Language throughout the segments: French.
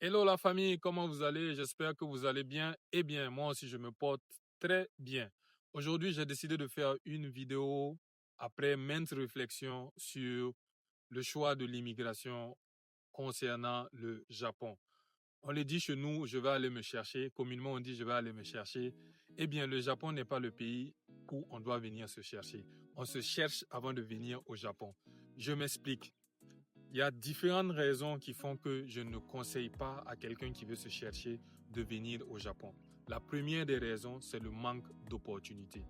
Hello la famille, comment vous allez? J'espère que vous allez bien. Eh bien, moi aussi, je me porte très bien. Aujourd'hui, j'ai décidé de faire une vidéo après maintes réflexions sur le choix de l'immigration concernant le Japon. On le dit chez nous, je vais aller me chercher. Communément, on dit je vais aller me chercher. Eh bien, le Japon n'est pas le pays où on doit venir se chercher. On se cherche avant de venir au Japon. Je m'explique. Il y a différentes raisons qui font que je ne conseille pas à quelqu'un qui veut se chercher de venir au Japon. La première des raisons, c'est le manque d'opportunités.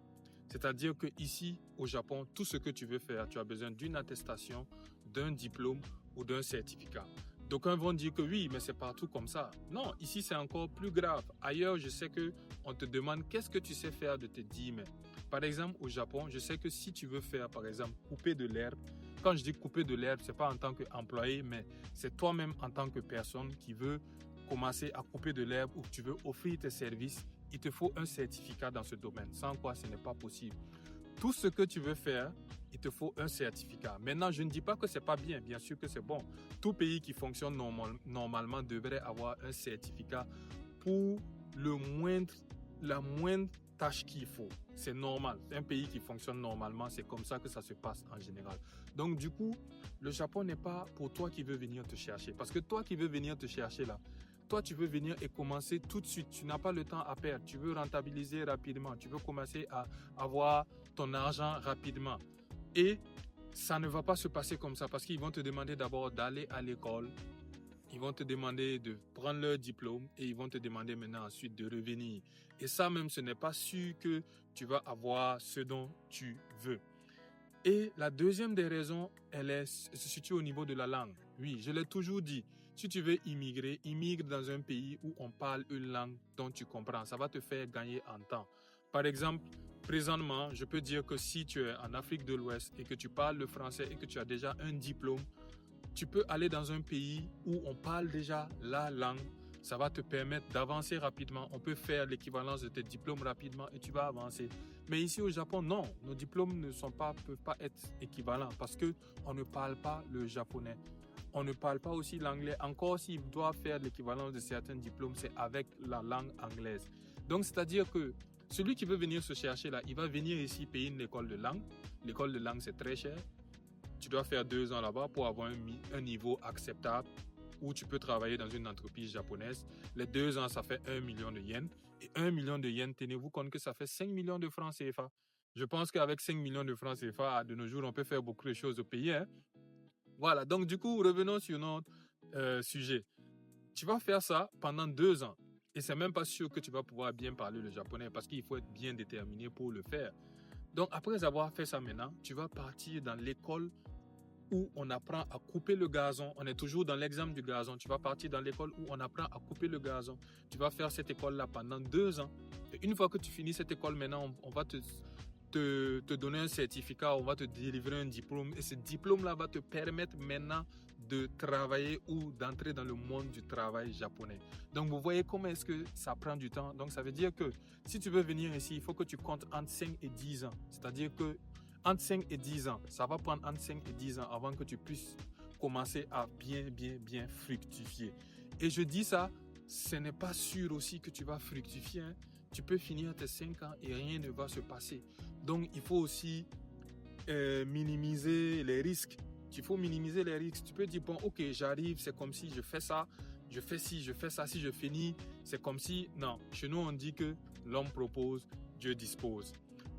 C'est-à-dire que ici, au Japon, tout ce que tu veux faire, tu as besoin d'une attestation, d'un diplôme ou d'un certificat. D'aucuns vont dire que oui, mais c'est partout comme ça. Non, ici c'est encore plus grave. Ailleurs, je sais que on te demande qu'est-ce que tu sais faire de tes 10 mains. Par exemple, au Japon, je sais que si tu veux faire, par exemple, couper de l'herbe, quand je dis couper de l'herbe, c'est pas en tant qu'employé, mais c'est toi-même en tant que personne qui veut commencer à couper de l'herbe ou que tu veux offrir tes services, il te faut un certificat dans ce domaine, sans quoi ce n'est pas possible. Tout ce que tu veux faire, il te faut un certificat. Maintenant, je ne dis pas que c'est pas bien, bien sûr que c'est bon. Tout pays qui fonctionne normalement devrait avoir un certificat pour la moindre tâche qu'il faut. C'est normal. C'est un pays qui fonctionne normalement, c'est comme ça que ça se passe en général. Donc du coup, le Japon n'est pas pour toi qui veux venir te chercher. Parce que toi qui veux venir te chercher là, toi, tu veux venir et commencer tout de suite. Tu n'as pas le temps à perdre. Tu veux rentabiliser rapidement. Tu veux commencer à avoir ton argent rapidement. Et ça ne va pas se passer comme ça parce qu'ils vont te demander d'abord d'aller à l'école. Ils vont te demander de prendre leur diplôme et ils vont te demander maintenant ensuite de revenir. Et ça même, ce n'est pas sûr que tu vas avoir ce dont tu veux. Et la deuxième des raisons, se situe au niveau de la langue. Oui, je l'ai toujours dit. Si tu veux immigrer, immigre dans un pays où on parle une langue dont tu comprends. Ça va te faire gagner en temps. Par exemple, présentement, je peux dire que si tu es en Afrique de l'Ouest et que tu parles le français et que tu as déjà un diplôme, tu peux aller dans un pays où on parle déjà la langue. Ça va te permettre d'avancer rapidement. On peut faire l'équivalence de tes diplômes rapidement et tu vas avancer. Mais ici au Japon, non. Nos diplômes ne peuvent pas être équivalents parce qu'on ne parle pas le japonais. On ne parle pas aussi l'anglais. Encore s'ils doivent faire l'équivalence de certains diplômes, c'est avec la langue anglaise. Donc, c'est-à-dire que celui qui veut venir se chercher là, il va venir ici payer une école de langue. L'école de langue, c'est très cher. Tu dois faire 2 ans là-bas pour avoir un niveau acceptable où tu peux travailler dans une entreprise japonaise. Les 2 ans, ça fait 1 million de yens. Et 1 million de yens, tenez-vous compte que ça fait 5 millions de francs CFA. Je pense qu'avec 5 millions de francs CFA, de nos jours, on peut faire beaucoup de choses au pays. Hein? Voilà, donc du coup, revenons sur notre sujet. Tu vas faire ça pendant 2 ans. Et c'est même pas sûr que tu vas pouvoir bien parler le japonais parce qu'il faut être bien déterminé pour le faire. Donc, après avoir fait ça maintenant, tu vas partir dans l'école où on apprend à couper le gazon. On est toujours dans l'exemple du gazon. Tu vas partir dans l'école où on apprend à couper le gazon. Tu vas faire cette école-là pendant 2 ans. Et une fois que tu finis cette école, maintenant, on va te donner un certificat, on va te délivrer un diplôme. Et ce diplôme-là va te permettre maintenant de travailler ou d'entrer dans le monde du travail japonais. Donc, vous voyez comment est-ce que ça prend du temps. Donc, ça veut dire que si tu veux venir ici, il faut que tu comptes entre 5 et 10 ans. C'est-à-dire que entre 5 et 10 ans, ça va prendre entre 5 et 10 ans avant que tu puisses commencer à bien fructifier. Et je dis ça, ce n'est pas sûr aussi que tu vas fructifier. Hein. Tu peux finir tes 5 ans et rien ne va se passer. Donc, il faut aussi minimiser les risques. Il faut minimiser les risques. Tu peux dire, bon, ok, j'arrive, c'est comme si je fais ça, je fais ci, je fais ça. Si je finis, c'est comme si... Non, chez nous, on dit que l'homme propose, Dieu dispose.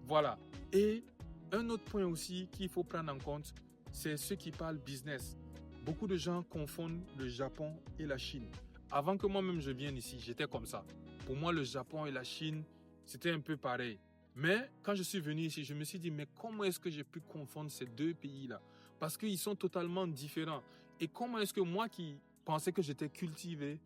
Voilà. Et un autre point aussi qu'il faut prendre en compte, c'est ceux qui parlent business. Beaucoup de gens confondent le Japon et la Chine. Avant que moi-même je vienne ici, j'étais comme ça. Pour moi, le Japon et la Chine, c'était un peu pareil. Mais quand je suis venu ici, je me suis dit, mais comment est-ce que j'ai pu confondre ces deux pays-là? Parce qu'ils sont totalement différents. Et comment est-ce que moi qui pensais que j'étais cultivé,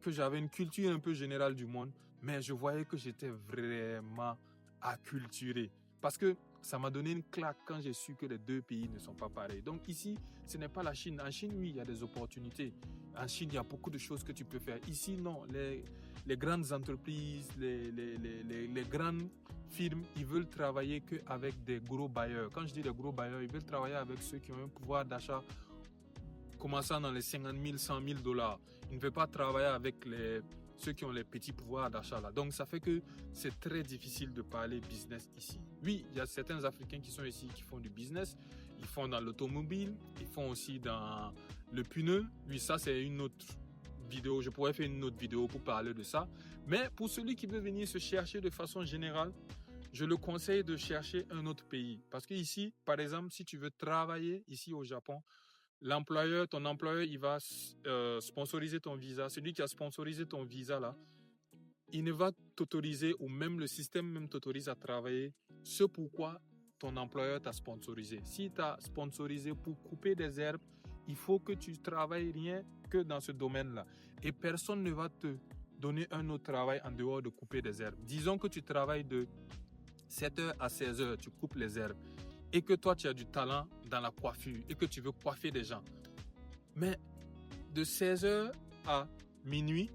que j'avais une culture un peu générale du monde, mais je voyais que j'étais vraiment acculturé. Parce que ça m'a donné une claque quand j'ai su que les deux pays ne sont pas pareils. Donc ici, ce n'est pas la Chine. En Chine, oui, il y a des opportunités. En Chine, il y a beaucoup de choses que tu peux faire. Ici, non. Les grandes entreprises, les grandes firmes, ils veulent travailler qu'avec des gros bailleurs. Quand je dis des gros bailleurs, ils veulent travailler avec ceux qui ont un pouvoir d'achat commençant dans les 50 000, 100 000 dollars. Il ne veut pas travailler avec ceux qui ont les petits pouvoirs d'achat là. Donc ça fait que c'est très difficile de parler business ici. Oui, il y a certains Africains qui sont ici qui font du business. Ils font dans l'automobile, ils font aussi dans le pneu. Oui, ça c'est une autre vidéo. Je pourrais faire une autre vidéo pour parler de ça. Mais pour celui qui veut venir se chercher de façon générale, je le conseille de chercher un autre pays. Parce que ici, par exemple, si tu veux travailler ici au Japon, ton employeur, il va sponsoriser ton visa. Celui qui a sponsorisé ton visa là, il ne va t'autoriser, ou même le système même t'autorise à travailler ce pourquoi ton employeur t'a sponsorisé. Si t'a sponsorisé pour couper des herbes, il faut que tu travailles rien que dans ce domaine-là. Et personne ne va te donner un autre travail en dehors de couper des herbes. Disons que tu travailles de 7h à 16h, tu coupes les herbes. Et que toi, tu as du talent dans la coiffure et que tu veux coiffer des gens. Mais de 16h à minuit,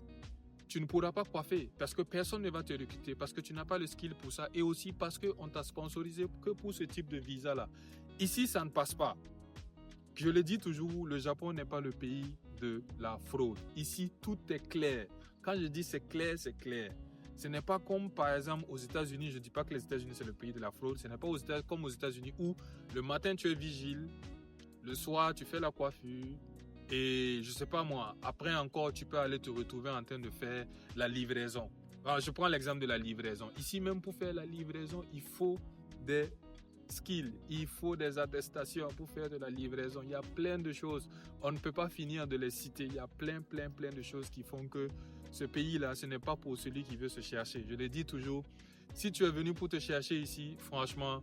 tu ne pourras pas coiffer parce que personne ne va te recruter, parce que tu n'as pas le skill pour ça et aussi parce qu'on t'a sponsorisé que pour ce type de visa-là. Ici, ça ne passe pas. Je le dis toujours, le Japon n'est pas le pays de la fraude. Ici, tout est clair. Quand je dis c'est clair, c'est clair. Ce n'est pas comme par exemple aux États-Unis. Je ne dis pas que les États-Unis c'est le pays de la fraude. Ce n'est pas comme aux États-Unis où le matin tu es vigile, le soir tu fais la coiffure et je ne sais pas moi, après encore tu peux aller te retrouver en train de faire la livraison. Alors, je prends l'exemple de la livraison. Ici même pour faire la livraison, il faut des skills, il faut des attestations pour faire de la livraison. Il y a plein de choses. On ne peut pas finir de les citer. Il y a plein de choses qui font que ce pays-là, ce n'est pas pour celui qui veut se chercher. Je le dis toujours, si tu es venu pour te chercher ici, franchement,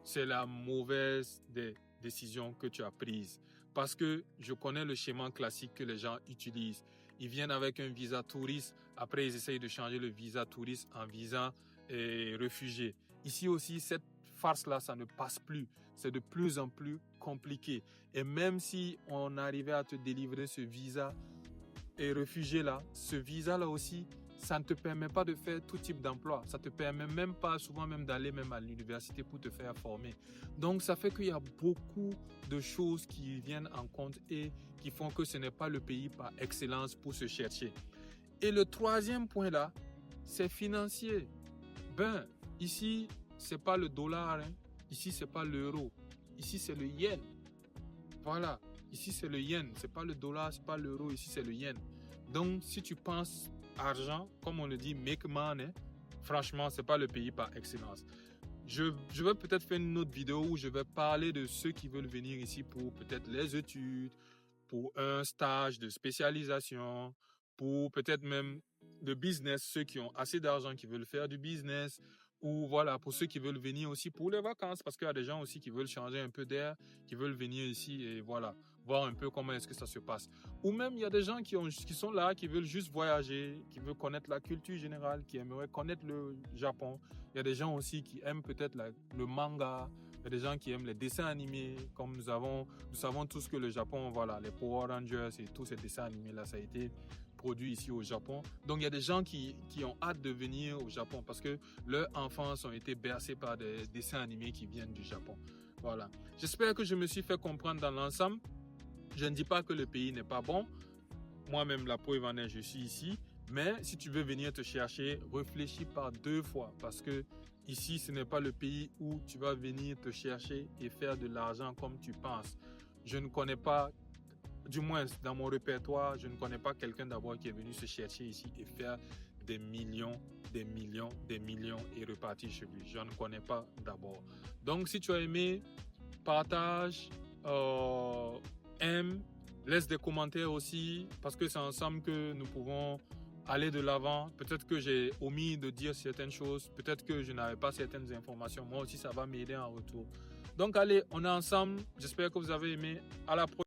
c'est la mauvaise des décisions que tu as prises. Parce que je connais le schéma classique que les gens utilisent. Ils viennent avec un visa touriste, après ils essayent de changer le visa touriste en visa réfugié. Ici aussi, cette farce-là, ça ne passe plus. C'est de plus en plus compliqué. Et même si on arrivait à te délivrer ce visa et réfugié-là, ce visa-là aussi, ça ne te permet pas de faire tout type d'emploi. Ça ne te permet même pas, souvent même d'aller même à l'université pour te faire former. Donc, ça fait qu'il y a beaucoup de choses qui viennent en compte et qui font que ce n'est pas le pays par excellence pour se chercher. Et le troisième point là, c'est financier. Ben, ici, c'est pas le dollar, hein. Ici, c'est pas l'euro. Ici, c'est le yen. Voilà. Ici, c'est le yen. C'est pas le dollar, c'est pas l'euro. Ici, c'est le yen. Donc, si tu penses argent, comme on le dit, make money, franchement, c'est pas le pays par excellence. Je vais peut-être faire une autre vidéo où je vais parler de ceux qui veulent venir ici pour peut-être les études, pour un stage de spécialisation, pour peut-être même de business, ceux qui ont assez d'argent, qui veulent faire du business, ou voilà, pour ceux qui veulent venir aussi pour les vacances, parce qu'il y a des gens aussi qui veulent changer un peu d'air, qui veulent venir ici et voilà, voir un peu comment est-ce que ça se passe. Ou même, il y a des gens qui sont là, qui veulent juste voyager, qui veulent connaître la culture générale, qui aimeraient connaître le Japon. Il y a des gens aussi qui aiment peut-être le manga. Il y a des gens qui aiment les dessins animés, comme nous savons tous que le Japon, voilà, les Power Rangers et tous ces dessins animés-là, ça a été produit ici au Japon. Donc, il y a des gens qui ont hâte de venir au Japon parce que leurs enfance ont été bercés par des dessins animés qui viennent du Japon. Voilà. J'espère que je me suis fait comprendre dans l'ensemble. Je ne dis pas que le pays n'est pas bon. Moi-même, la preuve en est, je suis ici. Mais si tu veux venir te chercher, réfléchis par 2 fois parce que ici, ce n'est pas le pays où tu vas venir te chercher et faire de l'argent comme tu penses. Je ne connais pas, du moins dans mon répertoire, je ne connais pas quelqu'un d'abord qui est venu se chercher ici et faire des millions et repartir chez lui. Je ne connais pas d'abord. Donc, si tu as aimé, partage, aime, laisse des commentaires aussi parce que c'est ensemble que nous pouvons aller de l'avant. Peut-être que j'ai omis de dire certaines choses, peut-être que je n'avais pas certaines informations. Moi aussi, ça va m'aider en retour. Donc, allez, on est ensemble. J'espère que vous avez aimé. À la prochaine.